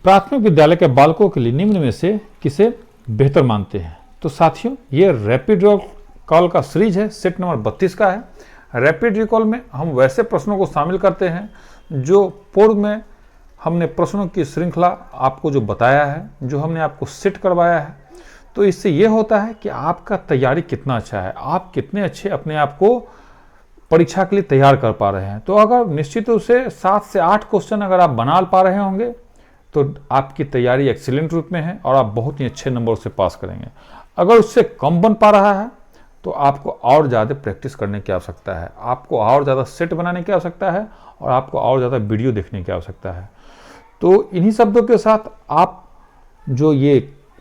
प्राथमिक विद्यालय के बालकों के लिए निम्न में से किसे बेहतर मानते हैं? तो साथियों, ये रैपिड रिकॉल का सीरीज है, सेट नंबर 32 का है। रैपिड रिकॉल में हम वैसे प्रश्नों को शामिल करते हैं जो पूर्व में हमने प्रश्नों की श्रृंखला आपको जो बताया है, जो हमने आपको सेट करवाया है। तो इससे ये होता है कि आपका तैयारी कितना अच्छा है, आप कितने अच्छे अपने आप को परीक्षा के लिए तैयार कर पा रहे हैं। तो अगर निश्चित रूप से 7 से 8 क्वेश्चन अगर आप बना पा रहे होंगे तो आपकी तैयारी एक्सीलेंट रूप में है और आप बहुत ही अच्छे नंबर से पास करेंगे। अगर उससे कम बन पा रहा है तो आपको और ज़्यादा प्रैक्टिस करने की आवश्यकता है, आपको और ज़्यादा सेट बनाने की आवश्यकता है और आपको और ज़्यादा वीडियो देखने की आवश्यकता है। तो इन्हीं शब्दों के साथ आप जो ये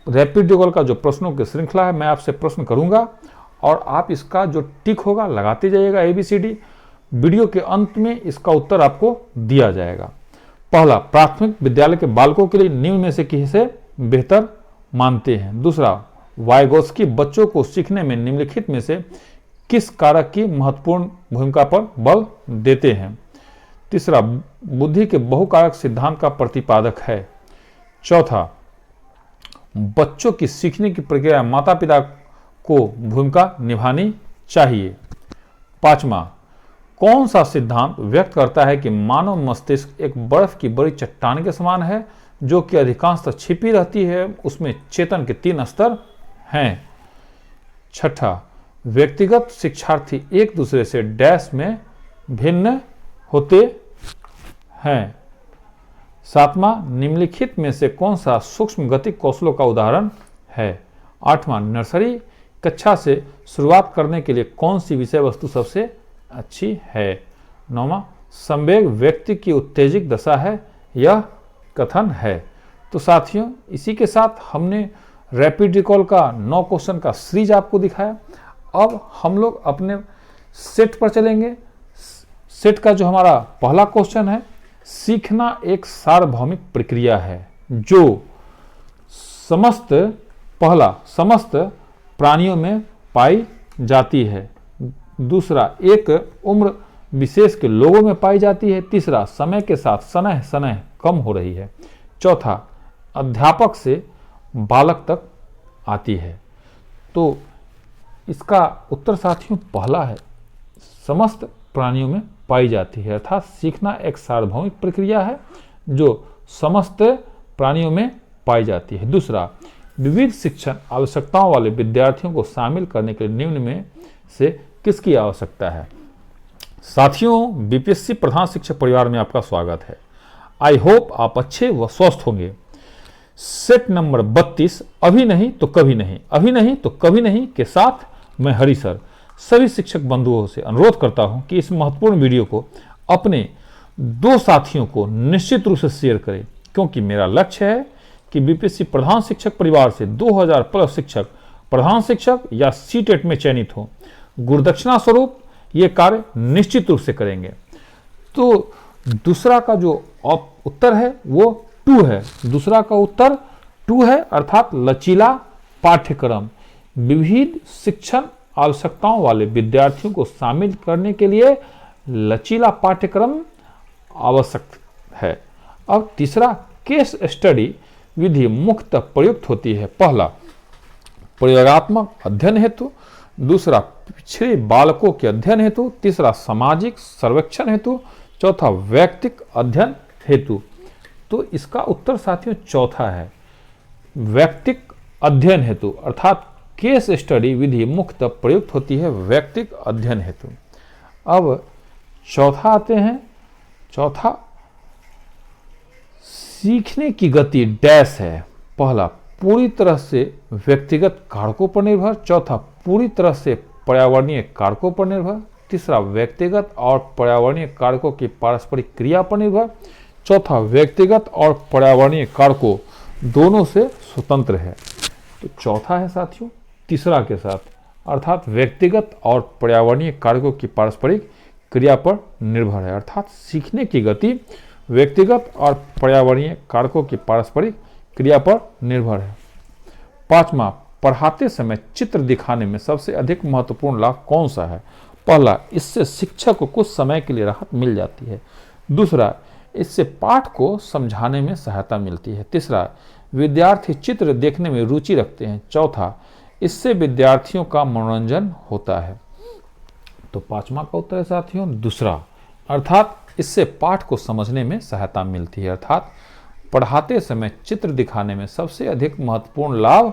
रैपिड रिकॉल का जो प्रश्नों की श्रृंखला है, मैं आपसे प्रश्न करूंगा और आप इसका जो टिक होगा लगाते जाइएगा ABCD। वीडियो के अंत में इसका उत्तर आपको दिया जाएगा। पहला, प्राथमिक विद्यालय के बालकों के लिए निम्न में से किसे बेहतर मानते हैं? दूसरा, वाइगोत्स्की बच्चों को सीखने में निम्नलिखित में से किस कारक की महत्वपूर्ण भूमिका पर बल देते हैं? तीसरा, बुद्धि के बहुकारक सिद्धांत का प्रतिपादक है। चौथा, बच्चों की सीखने की प्रक्रिया माता पिता को भूमिका निभानी चाहिए। पांचवा, कौन सा सिद्धांत व्यक्त करता है कि मानव मस्तिष्क एक बर्फ की बड़ी चट्टान के समान है जो कि अधिकांशतः छिपी रहती है, उसमें चेतन के 3 स्तर हैं। छठा, व्यक्तिगत शिक्षार्थी एक दूसरे से डैश में भिन्न होते हैं। सातवां, निम्नलिखित में से कौन सा सूक्ष्म गतिक कौशलों का उदाहरण है? आठवां, नर्सरी कक्षा से शुरुआत करने के लिए कौन सी विषय वस्तु सबसे अच्छी है? नौवां, संवेग व्यक्ति की उत्तेजित दशा है, यह कथन है। तो साथियों, इसी के साथ हमने रैपिड रिकॉल का 9 क्वेश्चन का सीरीज आपको दिखाया। अब हम लोग अपने सेट पर चलेंगे। सेट का जो हमारा पहला क्वेश्चन है, सीखना एक सार्वभौमिक प्रक्रिया है जो समस्त प्राणियों में पाई जाती है। दूसरा, एक उम्र विशेष के लोगों में पाई जाती है। तीसरा, समय के साथ सनह कम हो रही है। चौथा, अध्यापक से बालक तक आती है। तो इसका उत्तर साथियों पहला है, समस्त प्राणियों में पाई जाती है, अर्थात सीखना एक सार्वभौमिक प्रक्रिया है जो समस्त प्राणियों में पाई जाती है। दूसरा, विविध शिक्षण आवश्यकताओं वाले विद्यार्थियों को शामिल करने के लिए निम्न में से किसकी आवश्यकता है? साथियों, BPSC प्रधान शिक्षक परिवार में आपका स्वागत है। आई होप आप अच्छे व स्वस्थ होंगे। सेट नंबर 32, अभी नहीं तो कभी नहीं, अभी नहीं तो कभी नहीं के साथ मैं हरि सर सभी शिक्षक बंधुओं से अनुरोध करता हूं कि इस महत्वपूर्ण वीडियो को अपने 2 साथियों को निश्चित रूप से शेयर करें, क्योंकि मेरा लक्ष्य है कि BPSC प्रधान शिक्षक परिवार से 2000 प्लस शिक्षक प्रधान शिक्षक या CTET में चयनित हो। गुरुदक्षिणा स्वरूप ये कार्य निश्चित रूप से करेंगे। तो दूसरा का जो उत्तर है वो 2 है। दूसरा का उत्तर 2 है, अर्थात लचीला पाठ्यक्रम। विविध शिक्षण आवश्यकताओं वाले विद्यार्थियों को शामिल करने के लिए लचीला पाठ्यक्रम आवश्यक है। अब तीसरा, केस स्टडी विधि मुख्यतः प्रयुक्त होती है। पहला, प्रयोगात्मक अध्ययन हेतु। दूसरा, पिछड़े बालकों के अध्ययन हेतु। तीसरा, सामाजिक सर्वेक्षण हेतु। चौथा, वैयक्तिक अध्ययन हेतु। तो इसका उत्तर साथियों चौथा है, वैयक्तिक अध्ययन हेतु, अर्थात केस स्टडी विधि मुख्यतः प्रयुक्त होती है वैयक्तिक अध्ययन हेतु। अब चौथा आते हैं। चौथा, सीखने की गति डैश है। पहला, पूरी तरह से व्यक्तिगत कारकों पर निर्भर। चौथा, पूरी तरह से पर्यावरणीय कारकों पर निर्भर। तीसरा, व्यक्तिगत और पर्यावरणीय कारकों की पारस्परिक क्रिया पर निर्भर। चौथा, व्यक्तिगत और पर्यावरणीय कारकों दोनों से स्वतंत्र है। तो चौथा है साथियों तीसरा के साथ, अर्थात व्यक्तिगत और पर्यावरणीय कारकों की पारस्परिक क्रिया पर निर्भर है, अर्थात सीखने की गति व्यक्तिगत और पर्यावरणीय कारकों की पारस्परिक क्रिया पर निर्भर है। पांचवा, पढ़ाते समय चित्र दिखाने में सबसे अधिक महत्वपूर्ण लाभ कौन सा है? पहला, इससे शिक्षक को कुछ समय के लिए राहत मिल जाती है। दूसरा, इससे पाठ को समझाने में सहायता मिलती है। तीसरा, विद्यार्थी चित्र देखने में रुचि रखते हैं। चौथा, इससे विद्यार्थियों का मनोरंजन होता है। तो पांचवा का उत्तर है साथियों दूसरा, अर्थात इससे पाठ को समझने में सहायता मिलती है। अर्थात पढ़ाते समय चित्र दिखाने में सबसे अधिक महत्वपूर्ण लाभ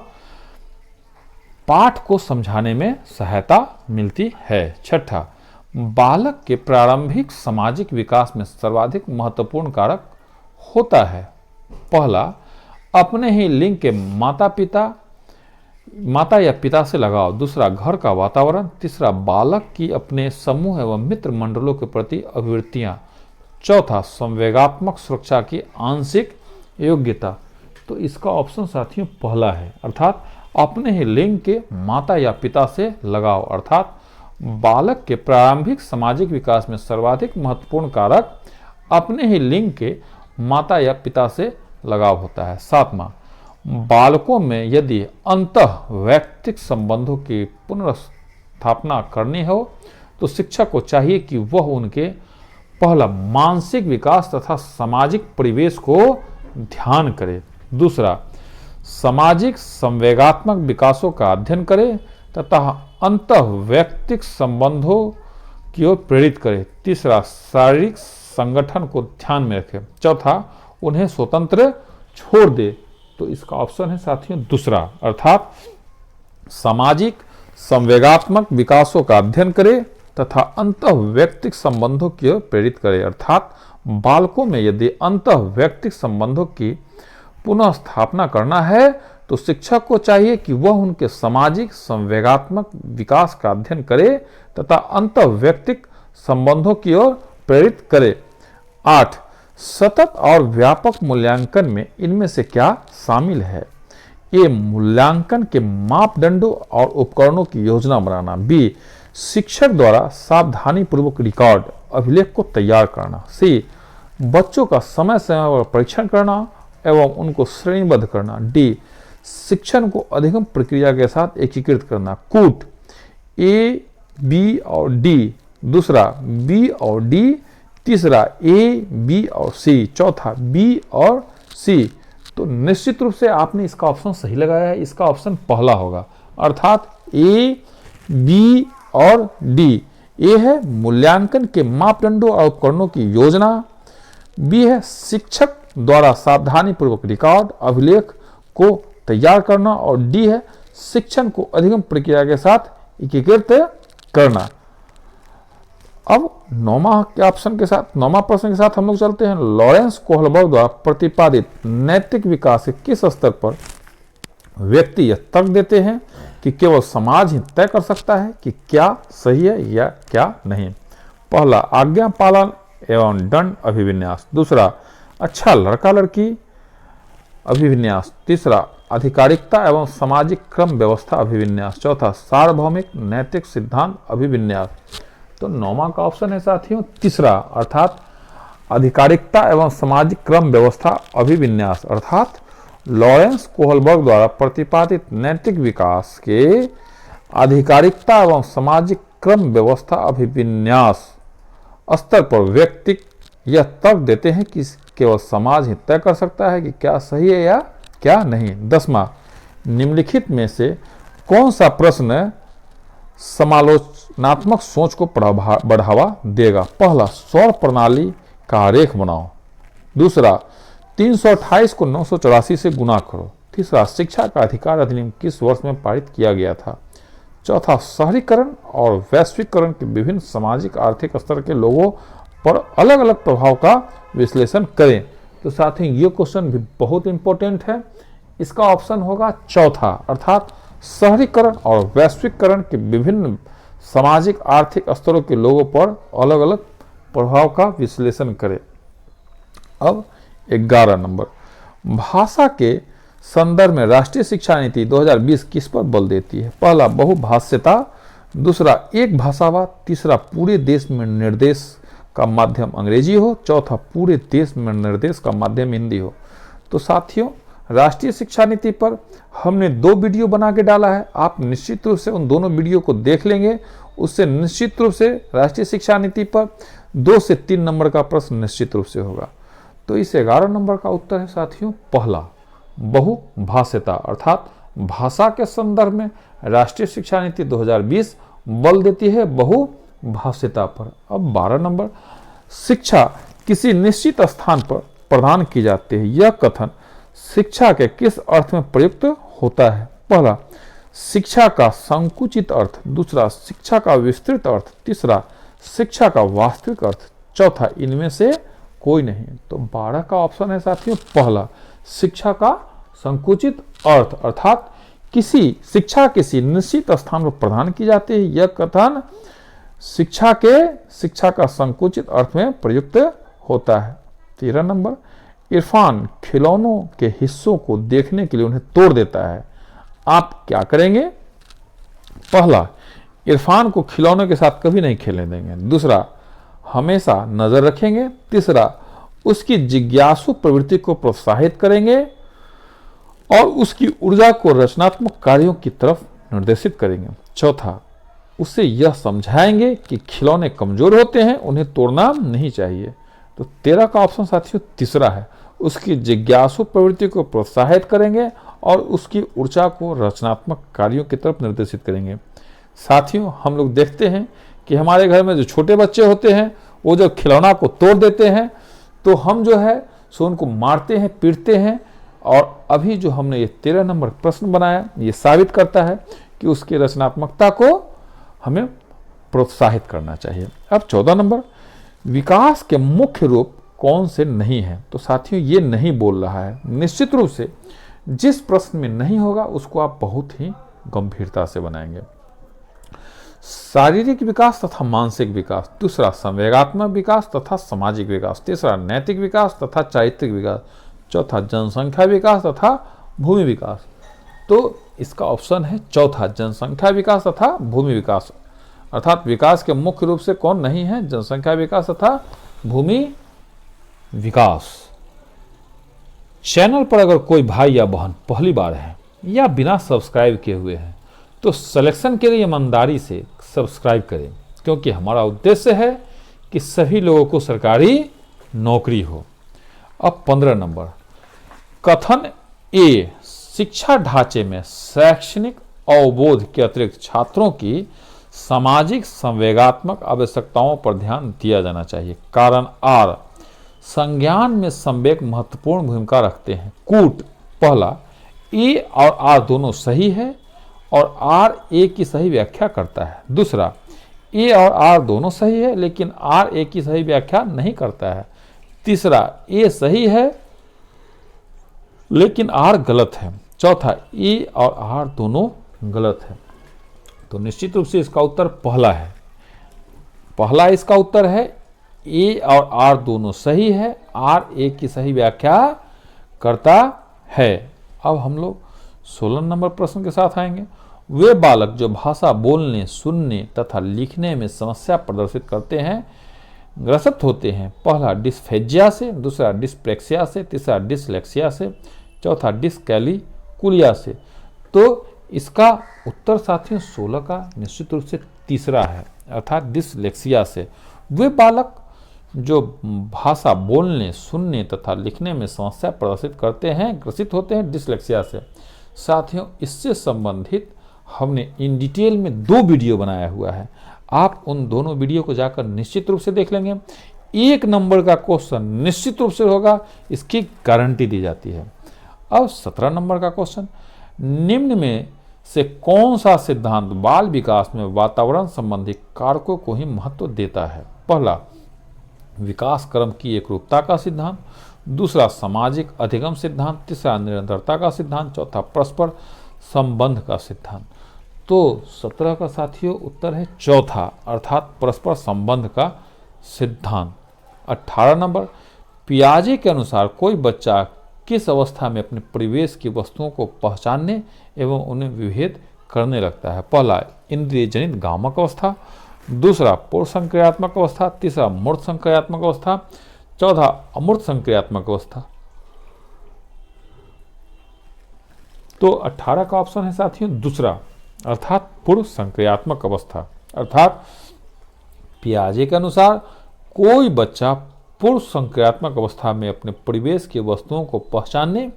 पाठ को समझाने में सहायता मिलती है। छठा, बालक के प्रारंभिक सामाजिक विकास में सर्वाधिक महत्वपूर्ण कारक होता है। पहला, अपने ही लिंग के माता या पिता से लगाव। दूसरा, घर का वातावरण। तीसरा, बालक की अपने समूह एवं मित्र मंडलों के प्रति अभिवृत्तियां। चौथा, संवेगात्मक सुरक्षा की आंशिक योग्यता। तो इसका ऑप्शन साथियों पहला है, अर्थात अपने ही लिंग के माता या पिता से लगाव। अर्थात बालक के प्रारंभिक सामाजिक विकास में सर्वाधिक महत्वपूर्ण कारक अपने ही लिंग के माता या पिता से लगाव होता है। सातवां, बालकों में यदि अंतः वैयक्तिक संबंधों की पुनर्स्थापना करनी हो तो शिक्षक को चाहिए कि वह उनके पहला मानसिक विकास तथा सामाजिक परिवेश को ध्यान करे। दूसरा, सामाजिक संवेगात्मक विकासों का अध्ययन करे तथा अंतः वैयक्तिक संबंधों की ओर प्रेरित करे। तीसरा, शारीरिक संगठन को ध्यान में रखे। चौथा, उन्हें स्वतंत्र छोड़ दे। तो इसका ऑप्शन है साथियों दूसरा, अर्थात सामाजिक संवेगात्मक विकासों का अध्ययन करे तथा अंतः वैयक्तिक संबंधों की ओर प्रेरित करे। अर्थात बालकों में यदि अंतः वैयक्तिक संबंधों की पुनः स्थापना करना है तो शिक्षक को चाहिए कि वह उनके सामाजिक संवेगात्मक विकास का अध्ययन करे तथा अंतः वैयक्तिक संबंधों की ओर प्रेरित करे। 8, सतत और व्यापक मूल्यांकन में इनमें से क्या शामिल है? ए, मूल्यांकन के मापदंडों और उपकरणों की योजना बनाना। बी, शिक्षक द्वारा सावधानी पूर्वक रिकॉर्ड अभिलेख को तैयार करना। सी, बच्चों का समय समय पर परीक्षण करना एवं उनको श्रेणीबद्ध करना। डी, शिक्षण को अधिगम प्रक्रिया के साथ एकीकृत करना। कूट ए, बी और डी। दूसरा, बी और डी। तीसरा, ए, बी और सी। चौथा, बी और सी। तो निश्चित रूप से आपने इसका ऑप्शन सही लगाया है, इसका ऑप्शन पहला होगा, अर्थात ए, बी और डी। ए है मूल्यांकन के मापदंडों और उपकरणों की योजना। बी है शिक्षक द्वारा सावधानी पूर्वक रिकॉर्ड अभिलेख को तैयार करना। और डी है शिक्षण को अधिगम प्रक्रिया के साथ एकीकृत करना। अब नौवां प्रश्न के साथ हम लोग चलते हैं। लॉरेंस कोहलबर्ग द्वारा प्रतिपादित नैतिक विकास के किस स्तर पर व्यक्ति यह तर्क देते हैं कि केवल समाज ही तय कर सकता है कि क्या सही है या क्या नहीं? पहला, आज्ञा पालन एवं दंड अभिविन्यास। दूसरा, अच्छा लड़का लड़की अभिविन्यास। तीसरा, आधिकारिकता एवं सामाजिक क्रम व्यवस्था अभिविन्यास। चौथा, सार्वभौमिक नैतिक सिद्धांत अभिविन्यास। तो नौवां का ऑप्शन है साथियों तीसरा, अर्थात आधिकारिकता एवं सामाजिक क्रम व्यवस्था अभिविन्यास। अर्थात लॉरेंस कोहलबर्ग द्वारा प्रतिपादित नैतिक विकास के आधिकारिकता एवं सामाजिक क्रम व्यवस्था अभिविन्यास स्तर पर व्यक्ति यह तर्क देते हैं कि केवल समाज ही तय कर सकता है कि क्या सही है या क्या नहीं। 10वां, निम्नलिखित में से कौन सा प्रश्न समालोचनात्मक सोच को बढ़ावा देगा? पहला, सौर प्रणाली का आरेख बनाओ। दूसरा, 328 को 984 से गुना करो। तीसरा, शिक्षा का अधिकार अधिनियम किस वर्ष में पारित किया गया था? चौथा, शहरीकरण और वैश्वीकरण के विभिन्न सामाजिक आर्थिक स्तर के लोगों पर अलग अलग प्रभाव का विश्लेषण करें। तो साथ ही ये क्वेश्चन भी बहुत इंपॉर्टेंट है, इसका ऑप्शन होगा चौथा, अर्थात शहरीकरण और वैश्वीकरण के विभिन्न सामाजिक आर्थिक स्तरों के लोगों पर अलग अलग प्रभाव का विश्लेषण करें। अब 11 नंबर, भाषा के संदर्भ में राष्ट्रीय शिक्षा नीति 2020 किस पर बल देती है? पहला, बहुभाषिता। दूसरा, एक भाषावाद। तीसरा, पूरे देश में निर्देश का माध्यम अंग्रेजी हो। चौथा, पूरे देश में निर्देश का माध्यम हिंदी हो। तो साथियों, राष्ट्रीय शिक्षा नीति पर हमने 2 वीडियो बना के डाला है, आप निश्चित रूप से उन दोनों वीडियो को देख लेंगे, उससे निश्चित रूप से राष्ट्रीय शिक्षा नीति पर 2 से 3 नंबर का प्रश्न निश्चित रूप से होगा। तो इस 11 नंबर का उत्तर है साथियों पहला, बहुभाषिता, अर्थात भाषा के संदर्भ में राष्ट्रीय शिक्षा नीति 2020 बल देती है बहुभाषिता पर। अब 12 नंबर, शिक्षा किसी निश्चित स्थान पर प्रदान की जाती है, यह कथन शिक्षा के किस अर्थ में प्रयुक्त होता है? पहला, शिक्षा का संकुचित अर्थ, दूसरा शिक्षा का विस्तृत अर्थ, तीसरा शिक्षा का वास्तविक अर्थ, चौथा इनमें से कोई नहीं। तो 12 का ऑप्शन है साथियों पहला, शिक्षा का संकुचित अर्थ, अर्थात शिक्षा किसी निश्चित स्थान पर प्रदान की जाती है, यह कथन शिक्षा का संकुचित अर्थ में प्रयुक्त होता है। 13 नंबर, इरफान खिलौनों के हिस्सों को देखने के लिए उन्हें तोड़ देता है, आप क्या करेंगे? पहला, इरफान को खिलौनों के साथ कभी नहीं खेलने देंगे, दूसरा हमेशा नजर रखेंगे, तीसरा उसकी जिज्ञासु प्रवृत्ति को प्रोत्साहित करेंगे और उसकी ऊर्जा को रचनात्मक कार्यों की तरफ निर्देशित करेंगे, चौथा उसे यह समझाएंगे कि खिलौने कमजोर होते हैं, उन्हें तोड़ना नहीं चाहिए। तो 13 का ऑप्शन साथियों तीसरा है, उसकी जिज्ञासु प्रवृत्ति को प्रोत्साहित करेंगे और उसकी ऊर्जा को रचनात्मक कार्यों की तरफ निर्देशित करेंगे। साथियों, हम लोग देखते हैं कि हमारे घर में जो छोटे बच्चे होते हैं वो जब खिलौना को तोड़ देते हैं तो हम जो है सो उनको मारते हैं, पीटते हैं, और अभी जो हमने ये 13 नंबर प्रश्न बनाया ये साबित करता है कि उसकी रचनात्मकता को हमें प्रोत्साहित करना चाहिए। अब 14 नंबर, विकास के मुख्य रूप कौन से नहीं है? तो साथियों ये नहीं बोल रहा है, निश्चित रूप से जिस प्रश्न में नहीं होगा उसको आप बहुत ही गंभीरता से बनाएंगे। शारीरिक विकास तथा मानसिक विकास, दूसरा संवेगात्मक विकास तथा सामाजिक विकास, तीसरा नैतिक विकास तथा चारित्रिक विकास, चौथा जनसंख्या विकास तथा भूमि विकास। तो इसका ऑप्शन है चौथा, जनसंख्या विकास तथा भूमि विकास, अर्थात विकास के मुख्य रूप से कौन नहीं है? जनसंख्या विकास तथा भूमि विकास। चैनल पर अगर कोई भाई या बहन पहली बार है या बिना सब्सक्राइब किए हुए हैं तो सिलेक्शन के लिए ईमानदारी से सब्सक्राइब करें, क्योंकि हमारा उद्देश्य है कि सभी लोगों को सरकारी नौकरी हो। अब 15 नंबर, कथन ए, शिक्षा ढांचे में शैक्षणिक अवबोध के अतिरिक्त छात्रों की सामाजिक संवेगात्मक आवश्यकताओं पर ध्यान दिया जाना चाहिए। कारण आर, संज्ञान में संवेग महत्वपूर्ण भूमिका रखते हैं। कूट, पहला ए और आर दोनों सही है और आर ए की सही व्याख्या करता है, दूसरा ए और आर दोनों सही है लेकिन आर ए की सही व्याख्या नहीं करता है, तीसरा ए सही है लेकिन आर गलत है, चौथा ए और आर दोनों गलत है। तो निश्चित रूप से इसका उत्तर पहला है, पहला इसका उत्तर है, ए और आर दोनों सही है, आर ए की सही व्याख्या करता है। अब हम लोग 16 नंबर प्रश्न के साथ आएंगे। वे बालक जो भाषा बोलने, सुनने तथा लिखने में समस्या प्रदर्शित करते हैं ग्रसित होते हैं, पहला डिस्फेजिया से, दूसरा डिस्प्लेक्सिया से, तीसरा डिसलेक्सिया से, चौथा डिसकैलिकुलिया से। तो इसका उत्तर साथियों 16 का निश्चित रूप से तीसरा है, अर्थात डिसलेक्सिया से। वे बालक जो भाषा बोलने, सुनने तथा लिखने में समस्या प्रदर्शित करते हैं ग्रसित होते हैं डिसलेक्सिया से। साथियों, इससे संबंधित हमने इन डिटेल में 2 वीडियो बनाया हुआ है, आप उन दोनों वीडियो को जाकर निश्चित रूप से देख लेंगे। 1 नंबर का क्वेश्चन निश्चित रूप से होगा, इसकी गारंटी दी जाती है। अब 17 नंबर का क्वेश्चन, निम्न में से कौन सा सिद्धांत बाल विकास में वातावरण संबंधी कारकों को ही महत्व देता है? पहला विकास क्रम की एकरूपता का सिद्धांत, दूसरा सामाजिक अधिगम सिद्धांत, तीसरा निरंतरता का सिद्धांत, चौथा परस्पर संबंध का सिद्धांत। तो 17 का साथियों उत्तर है चौथा, अर्थात परस्पर संबंध का सिद्धांत। 18 नंबर, पियाजे के अनुसार कोई बच्चा किस अवस्था में अपने परिवेश की वस्तुओं को पहचानने एवं उन्हें विभेद करने लगता है? पहला इंद्रिय जनित गामक अवस्था, दूसरा पूर्व संक्रियात्मक अवस्था, तीसरा मूर्त संक्रियात्मक अवस्था, चौथा अमूर्त संक्रियात्मक अवस्था। तो 18 का ऑप्शन है साथियों दूसरा, अर्थात पूर्व संक्रियात्मक अवस्था। अर्थात पियाजे के अनुसार कोई बच्चा पूर्व संक्रियात्मक अवस्था में अपने परिवेश की वस्तुओं को पहचानने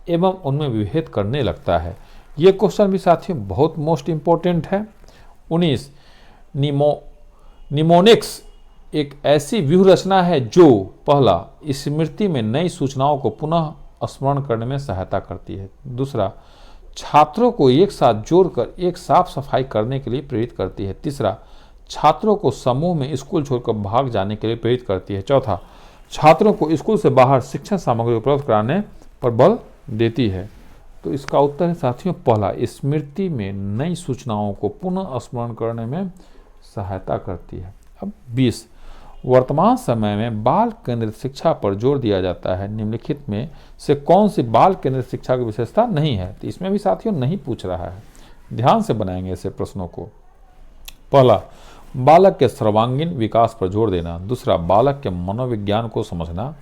एवं उनमें विभेद करने लगता है। ये क्वेश्चन भी साथियों बहुत मोस्ट इंपॉर्टेंट है। 19 निमोनिक्स एक ऐसी व्यूह रचना है जो पहला स्मृति में नई सूचनाओं को पुनः स्मरण करने में सहायता करती है, दूसरा छात्रों को एक साथ जोड़कर एक साफ सफाई करने के लिए प्रेरित करती है, तीसरा छात्रों को समूह में स्कूल छोड़कर भाग जाने के लिए प्रेरित करती है, चौथा छात्रों को स्कूल से बाहर शिक्षण सामग्री उपलब्ध कराने पर बल देती है। तो इसका उत्तर है साथियों पहला, स्मृति में नई सूचनाओं को पुनः स्मरण करने में सहायता करती है। अब 20 वर्तमान समय में बाल केंद्रित शिक्षा पर जोर दिया जाता है, निम्नलिखित में से कौन सी बाल केंद्रित शिक्षा की विशेषता नहीं है? तो इसमें भी साथियों नहीं पूछ रहा है, ध्यान से बनाएंगे ऐसे प्रश्नों को। पहला, बालक के सर्वांगीण विकास पर जोर देना, दूसरा बालक के मनोविज्ञान को समझना,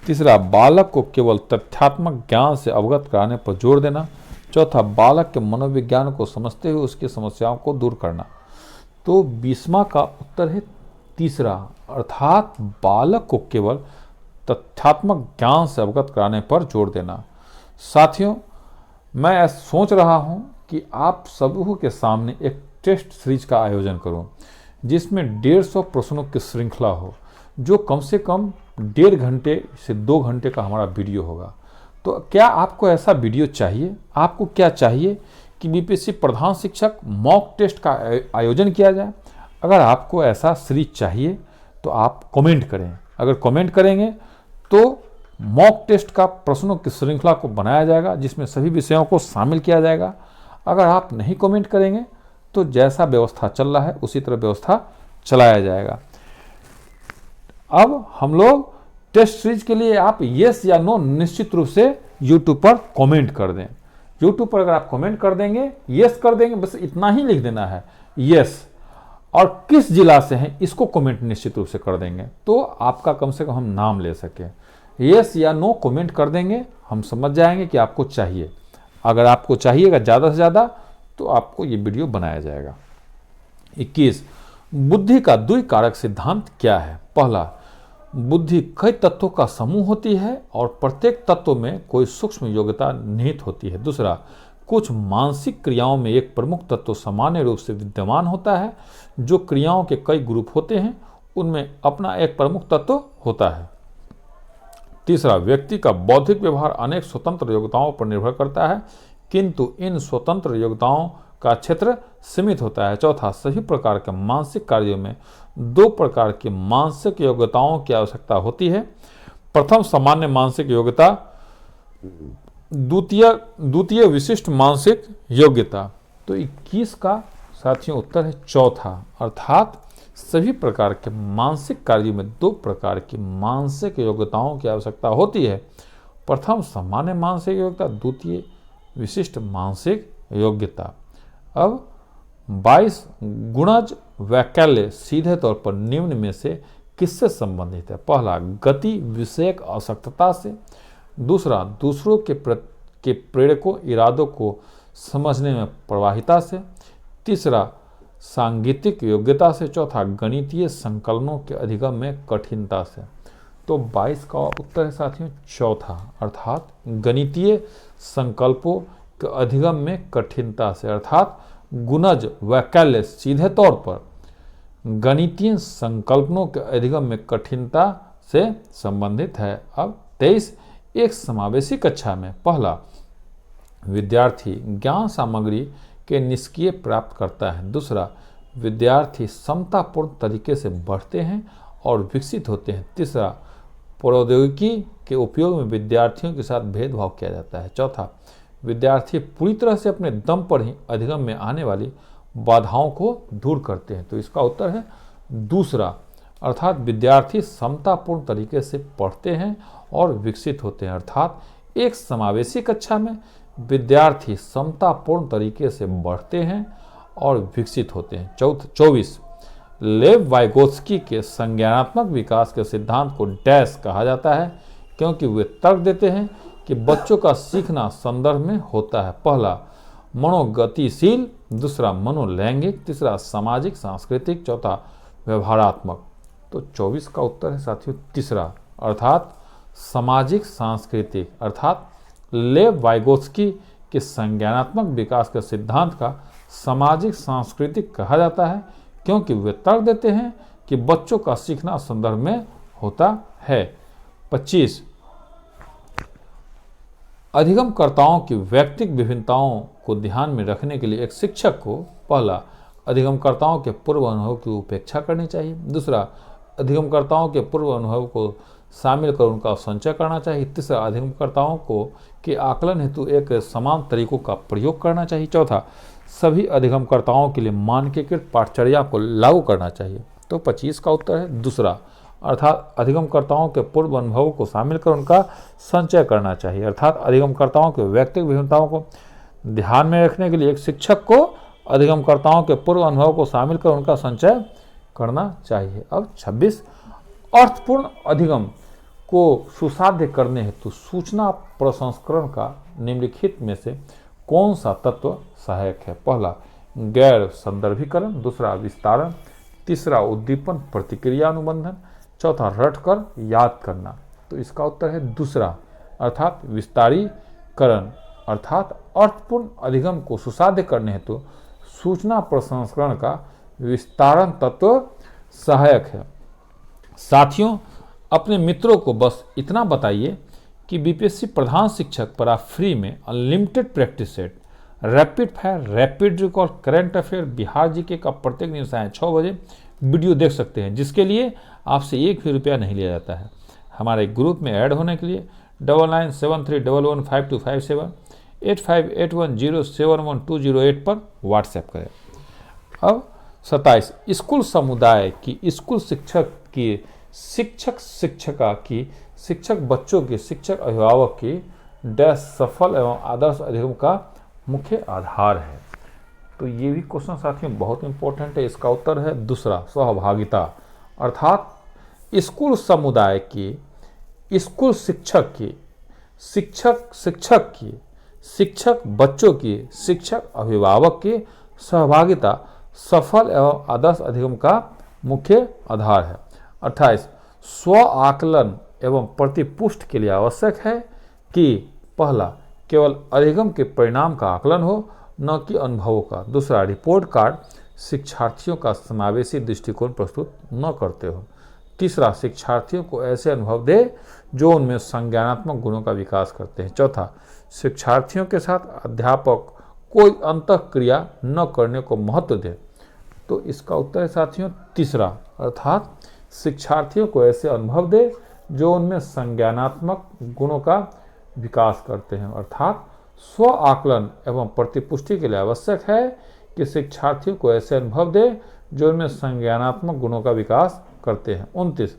तीसरा बालक को केवल तथ्यात्मक ज्ञान से अवगत कराने पर जोर देना, चौथा बालक के मनोविज्ञान को समझते हुए उसकी समस्याओं को दूर करना। तो 20वां का उत्तर है तीसरा, अर्थात बालक को केवल तथ्यात्मक ज्ञान से अवगत कराने पर जोर देना। साथियों, मैं सोच रहा हूं कि आप सबों के सामने एक टेस्ट सीरीज का आयोजन करूं जिसमें 150 प्रश्नों की श्रृंखला हो, जो कम से कम 1.5 घंटे से 2 घंटे का हमारा वीडियो होगा। तो क्या आपको ऐसा वीडियो चाहिए? आपको क्या चाहिए कि बीपीएससी प्रधान शिक्षक मॉक टेस्ट का आयोजन किया जाए? अगर आपको ऐसा सीरीज चाहिए तो आप कमेंट करें। अगर कमेंट करेंगे तो मॉक टेस्ट का प्रश्नों की श्रृंखला को बनाया जाएगा जिसमें सभी विषयों को शामिल किया जाएगा। अगर आप नहीं कमेंट करेंगे तो जैसा व्यवस्था चल रहा है उसी तरह व्यवस्था चलाया जाएगा। अब हम लोग टेस्ट सीरीज के लिए आप यस या नो निश्चित रूप से यूट्यूब पर कमेंट कर दें। यूट्यूब पर अगर आप कमेंट कर देंगे, यस कर देंगे, बस इतना ही लिख देना है यस, और किस जिला से हैं इसको कमेंट निश्चित रूप से कर देंगे तो आपका कम से कम हम नाम ले सकें। यस या नो कमेंट कर देंगे, हम समझ जाएंगे कि आपको चाहिए। अगर आपको चाहिएगा ज़्यादा से ज़्यादा तो आपको ये वीडियो बनाया जाएगा। 21 बुद्धि का द्विकारक सिद्धांत क्या है? पहला, बुद्धि कई तत्वों का समूह होती है और प्रत्येक तत्व में कोई सूक्ष्म योग्यता निहित होती है। दूसरा, कुछ मानसिक क्रियाओं में एक प्रमुख तत्व सामान्य रूप से विद्यमान होता है, जो क्रियाओं के कई ग्रुप होते हैं उनमें अपना एक प्रमुख तत्व होता है। तीसरा, व्यक्ति का बौद्धिक व्यवहार अनेक स्वतंत्र योग्यताओं पर निर्भर करता है, किंतु इन स्वतंत्र योग्यताओं का क्षेत्र सीमित होता है। चौथा, सभी प्रकार के मानसिक कार्यों में 2 प्रकार की मानसिक योग्यताओं की आवश्यकता होती है। प्रथम, सामान्य मानसिक योग्यता, द्वितीय विशिष्ट मानसिक योग्यता। तो 21 का साथियों उत्तर है चौथा, अर्थात सभी प्रकार के मानसिक कार्यों में 2 प्रकार की मानसिक योग्यताओं की आवश्यकता होती है। प्रथम सामान्य मानसिक योग्यता, द्वितीय विशिष्ट मानसिक योग्यता। अब 22 गुणज वैकल्य सीधे तौर पर निम्न में से किससे संबंधित है? पहला, गति विषयक आसक्तता से, दूसरा, दूसरों के प्रेरकों इरादों को समझने में प्रवाहिता से, तीसरा, सांगीतिक योग्यता से, चौथा, गणितीय संकलनों के अधिगम में कठिनता से। तो 22 का उत्तर है साथियों चौथा, अर्थात गणितीय संकल्पों के अधिगम में कठिनता से, अर्थात गुणज वैकल्य सीधे तौर पर गणितीय संकल्पनों के अधिगम में कठिनता से संबंधित है। अब 23 एक समावेशी कक्षा में पहला, विद्यार्थी ज्ञान सामग्री के निष्क्रिय प्राप्त करता है, दूसरा, विद्यार्थी समतापूर्ण तरीके से बढ़ते हैं और विकसित होते हैं, तीसरा, प्रौद्योगिकी के उपयोग में विद्यार्थियों के साथ भेदभाव किया जाता है, चौथा, विद्यार्थी पूरी तरह से अपने दम पर ही अधिगम में आने वाली बाधाओं को दूर करते हैं। तो इसका उत्तर है दूसरा, अर्थात विद्यार्थी समतापूर्ण तरीके से पढ़ते हैं और विकसित होते हैं, अर्थात एक समावेशी कक्षा में विद्यार्थी समतापूर्ण तरीके से बढ़ते हैं और विकसित होते हैं। 24 लेव वाइगोत्स्की के संज्ञानात्मक विकास के सिद्धांत को डैश कहा जाता है, क्योंकि वे तर्क देते हैं कि बच्चों का सीखना संदर्भ में होता है। पहला, मनोगतिशील, दूसरा, मनोलैंगिक, तीसरा, सामाजिक सांस्कृतिक, चौथा, व्यवहारात्मक। तो 24 का उत्तर है साथियों तीसरा, अर्थात सामाजिक सांस्कृतिक, अर्थात लेव वाइगोत्स्की के संज्ञानात्मक विकास के सिद्धांत का सामाजिक सांस्कृतिक कहा जाता है, क्योंकि वे तर्क देते हैं कि बच्चों का सीखना संदर्भ में होता है। 25 अधिगमकर्ताओं की व्यक्तिगत विभिन्नताओं को ध्यान में रखने के लिए एक शिक्षक को पहला, अधिगमकर्ताओं के पूर्व अनुभव की उपेक्षा करनी चाहिए। दूसरा, अधिगमकर्ताओं के पूर्व अनुभव को शामिल कर उनका संचय करना चाहिए। तीसरा, अधिगमकर्ताओं को के आकलन हेतु एक समान तरीकों का प्रयोग करना चाहिए। चौथा, सभी अधिगमकर्ताओं के लिए मानकीकृत पाठचर्या को लागू करना चाहिए। तो 25 का उत्तर है दूसरा, अर्थात अधिगमकर्ताओं के पूर्व अनुभवों को शामिल कर उनका संचय करना चाहिए। अर्थात अधिगमकर्ताओं के व्यक्तिगत विभिन्नताओं को ध्यान में रखने के लिए एक शिक्षक को अधिगमकर्ताओं के पूर्व अनुभव को शामिल कर उनका संचय करना चाहिए। अब 26 अर्थपूर्ण अधिगम को सुसाध्य करने हेतु सूचना प्रसंस्करण का निम्नलिखित में से कौन सा तत्व सहायक है? पहला, गैर संदर्भीकरण। दूसरा, विस्तारण। तीसरा, उद्दीपन प्रतिक्रिया अनुबंधन। चौथा, रटकर याद करना। तो इसका उत्तर है दूसरा, अर्थात विस्तारीकरण। अर्थात अर्थपूर्ण अधिगम को सुसाध्य करने हेतु सूचना प्रसंस्करण का विस्तारण तत्व सहायक है। साथियों, अपने मित्रों को बस इतना बताइए कि बीपीएससी प्रधान शिक्षक पर आप फ्री में unlimited practice set, rapid fire, rapid recall, current affair, Bihar GK का प्रत्येक दिन सायं 6 बजे वीडियो देख सकते हैं, जिसके लिए आपसे 1 भी रुपया नहीं लिया जाता है। हमारे ग्रुप में ऐड होने के लिए 9973115257 8581071208 पर व्हाट्सएप करें। अब 27 स्कूल समुदाय की स्कूल शिक्षक की शिक्षका की शिक्षक बच्चों की शिक्षक अभिभावक की डैश सफल एवं आदर्श अधिगम का मुख्य आधार है। तो ये भी क्वेश्चन साथियों बहुत इंपॉर्टेंट है। इसका उत्तर है दूसरा, सहभागिता। अर्थात स्कूल समुदाय की स्कूल शिक्षक की शिक्षक बच्चों की शिक्षक अभिभावक की सहभागिता सफल एवं आदर्श अधिगम का मुख्य आधार है। 28 स्व आकलन एवं प्रतिपुष्ट के लिए आवश्यक है कि पहला, केवल अधिगम के परिणाम का आकलन हो, न कि अनुभवों का। दूसरा, रिपोर्ट कार्ड शिक्षार्थियों का समावेशी दृष्टिकोण प्रस्तुत न करते हो। तीसरा, शिक्षार्थियों को ऐसे अनुभव दे जो उनमें संज्ञानात्मक गुणों का विकास करते हैं। चौथा, शिक्षार्थियों के साथ अध्यापक कोई अंतःक्रिया न करने को महत्व दे। तो इसका उत्तर है साथियों तीसरा, अर्थात शिक्षार्थियों को ऐसे अनुभव दे जो उनमें संज्ञानात्मक गुणों का विकास करते हैं। अर्थात स्व आकलन एवं प्रतिपुष्टि के लिए आवश्यक है कि शिक्षार्थियों को ऐसे अनुभव दे जो उनमें संज्ञानात्मक गुणों का विकास करते हैं। 29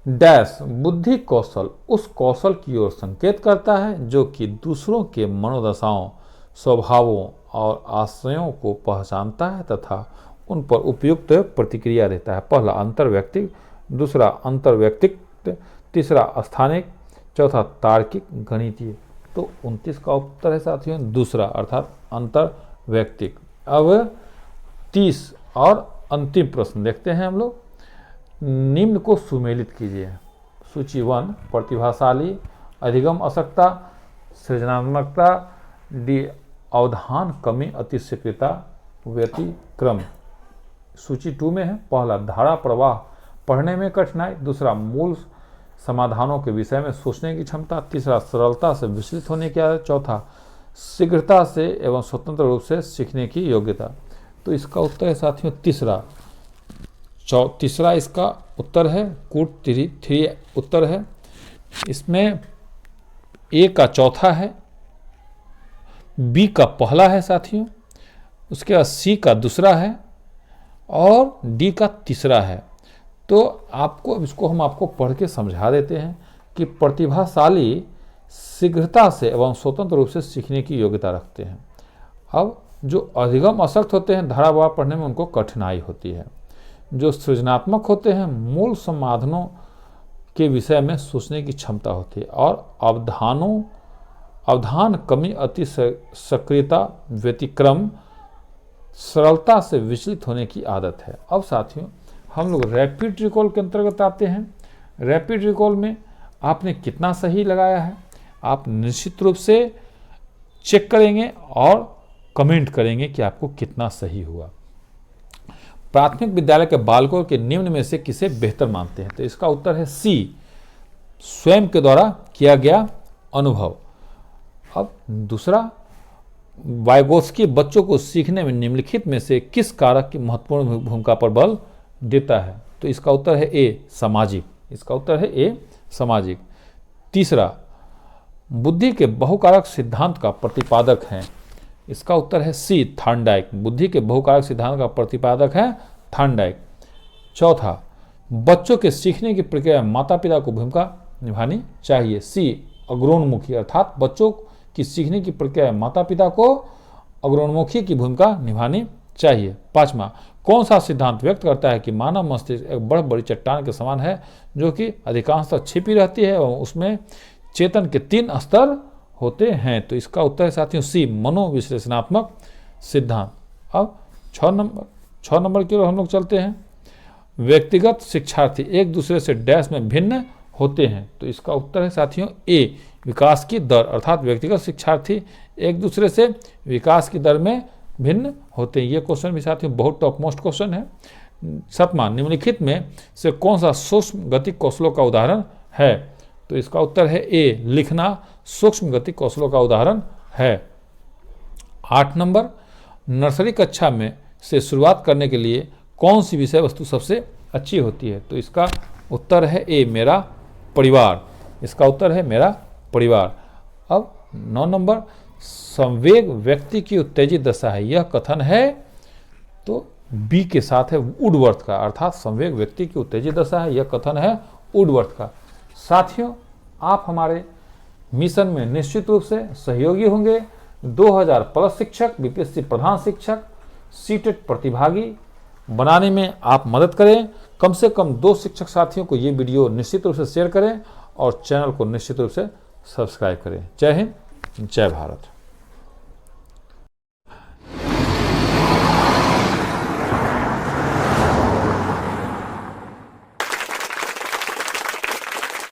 डैश बुद्धि कौशल उस कौशल की ओर संकेत करता है जो कि दूसरों के मनोदशाओं, स्वभावों और आश्रयों को पहचानता है तथा उन पर उपयुक्त प्रतिक्रिया देता है। पहला, अंतर्वैयक्तिक। दूसरा, अंतर्वैयक्तिक। तीसरा, स्थानिक। चौथा, तार्किक गणितीय। तो 29 का उत्तर है साथियों दूसरा, अर्थात अंतर्वैयक्तिक। अब 30 और अंतिम प्रश्न देखते हैं हम लोग। निम्न को सुमेलित कीजिए। सूची 1, प्रतिभाशाली, अधिगम आवश्यकता, सृजनात्मकता, डी अवधान कमी, अतिशयता, व्यतिक्रम। सूची 2 में है पहला, धारा प्रवाह पढ़ने में कठिनाई। दूसरा, मूल समाधानों के विषय में सोचने की क्षमता। तीसरा, सरलता से विचलित होने की आदत। चौथा, शीघ्रता से एवं स्वतंत्र रूप से सीखने की योग्यता। तो इसका उत्तर है साथियों तीसरा। तीसरा इसका उत्तर है। कूट 3 उत्तर है। इसमें ए का चौथा है, बी का पहला है साथियों, उसके बाद सी का दूसरा है और डी का तीसरा है। तो आपको इसको हम आपको पढ़ के समझा देते हैं कि प्रतिभाशाली शीघ्रता से एवं स्वतंत्र रूप से सीखने की योग्यता रखते हैं। अब जो अधिगम आसक्त होते हैं, धारावार पढ़ने में उनको कठिनाई होती है। जो सृजनात्मक होते हैं, मूल समाधानों के विषय में सोचने की क्षमता होती है। और अवधान कमी, अति सक्रियता, व्यतिक्रम, सरलता से विचलित होने की आदत है। अब साथियों हम लोग रैपिड रिकॉल के अंतर्गत आते हैं। रैपिड रिकॉल में आपने कितना सही लगाया है आप निश्चित रूप से चेक करेंगे और कमेंट करेंगे कि आपको कितना सही हुआ। प्राथमिक विद्यालय के बालकों के निम्न में से किसे बेहतर मानते हैं? तो इसका उत्तर है सी, स्वयं के द्वारा किया गया अनुभव। अब दूसरा, वाइगोत्स्की बच्चों को सीखने में निम्नलिखित में से किस कारक की महत्वपूर्ण भूमिका पर बल देता है? तो इसका उत्तर है ए, सामाजिक। इसका उत्तर है ए, सामाजिक। तीसरा, बुद्धि के बहुकारक सिद्धांत का प्रतिपादक है? इसका उत्तर है सी, थॉर्नडाइक। बुद्धि के बहुकारक सिद्धांत का प्रतिपादक है थॉर्नडाइक। चौथा, बच्चों के सीखने की प्रक्रिया में माता पिता को भूमिका निभानी चाहिए? सी, अग्रोन्मुखी, अर्थात बच्चों की सीखने की प्रक्रिया में माता पिता को अग्रोन्मुखी की भूमिका निभानी चाहिए। पांचवा, कौन सा सिद्धांत व्यक्त करता है कि मानव मस्तिष्क एक बहुत बड़ी चट्टान के समान है जो कि अधिकांशतः छिपी रहती है और उसमें चेतन के 3 स्तर होते हैं? तो इसका उत्तर है साथियों सी, मनोविश्लेषणात्मक सिद्धांत। अब 6 नंबर की ओर हम लोग चलते हैं। व्यक्तिगत शिक्षार्थी एक दूसरे से डैश में भिन्न होते हैं? तो इसका उत्तर है साथियों ए, विकास की दर, अर्थात व्यक्तिगत शिक्षार्थी एक दूसरे से विकास की दर में भिन्न होते हैं। ये क्वेश्चन भी साथियों बहुत टॉप मोस्ट क्वेश्चन है। 7वां, निम्नलिखित में से कौन सा सूक्ष्म गति कौशलों का उदाहरण है? तो इसका उत्तर है ए, लिखना सूक्ष्म गति कौशलों का उदाहरण है। 8 नंबर, नर्सरी कक्षा में से शुरुआत करने के लिए कौन सी विषय वस्तु सबसे अच्छी होती है? तो इसका उत्तर है ए, मेरा परिवार। इसका उत्तर है मेरा परिवार। अब 9 नंबर, संवेग व्यक्ति की उत्तेजित दशा है, यह कथन है? तो बी के साथ है वुडवर्थ का, अर्थात संवेग व्यक्ति की उत्तेजित दशा है, यह कथन है वुडवर्थ का। साथियों, आप हमारे मिशन में निश्चित रूप से सहयोगी होंगे। 2000 प्लस शिक्षक, बीपीएससी प्रधान शिक्षक, सीटेट प्रतिभागी बनाने में आप मदद करें। कम से कम 2 शिक्षक साथियों को ये वीडियो निश्चित रूप से शेयर करें और चैनल को निश्चित रूप से सब्सक्राइब करें। जय हिंद, जय भारत।